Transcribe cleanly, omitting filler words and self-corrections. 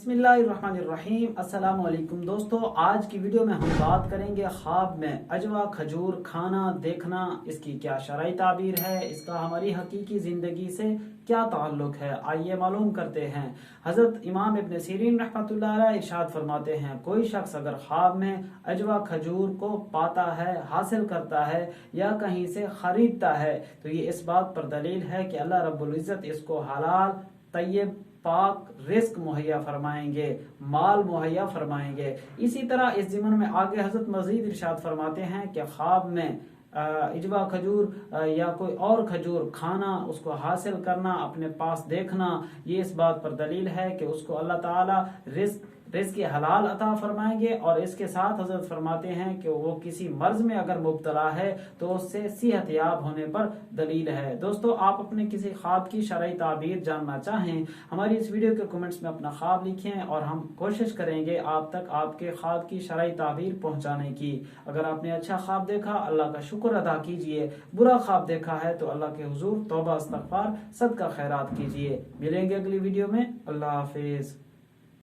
बिस्मिल्लाहिर्रहमानिर्रहीम। अस्सलाम वालेकुम दोस्तों, आज की वीडियो में हम बात करेंगे ख्वाब में अजवा खजूर खाना देखना, इसकी क्या शरई ताबीर है, इसका हमारी हकीकी ज़िंदगी से क्या ताल्लुक है। आइए मालूम करते हैं। हज़रत इमाम इब्न सीरीन रहमतुल्लाह अलैह इरशाद फरमाते हैं, कोई शख्स अगर ख्वाब में अजवा खजूर को पाता है, हासिल करता है या कहीं से खरीदता है तो ये इस बात पर दलील है कि अल्लाह रब्बुल इज़्ज़त इसको हलाल तय्यब पाक रिस्क मुहैया फरमाएंगे, माल मुहैया फरमाएंगे। इसी तरह इस ज़िमन में आगे हजरत मजीद इरशाद फरमाते हैं कि ख्वाब में इजवा खजूर या कोई और खजूर खाना, उसको हासिल करना, अपने पास देखना, ये इस बात पर दलील है कि उसको अल्लाह ताला रिस्क हलाल अता फरमाएंगे। और इसके साथ हजरत फरमाते हैं कि वो किसी मर्ज में अगर मुब्तला है तो उससे सेहत याब होने पर दलील है। दोस्तों, आप अपने किसी ख्वाब की शरई ताबीर जानना चाहें, हमारी इस वीडियो के कमेंट्स में अपना ख्वाब लिखें और हम कोशिश करेंगे आप तक आपके ख्वाब की शरई ताबीर पहुंचाने की। अगर आपने अच्छा ख्वाब देखा, अल्लाह का शुक्र अदा कीजिए। बुरा ख्वाब देखा है तो अल्लाह के हुजूर तौबा इस्तगफार सदका खैरात कीजिए। मिलेंगे अगली वीडियो में। अल्लाह हाफिज।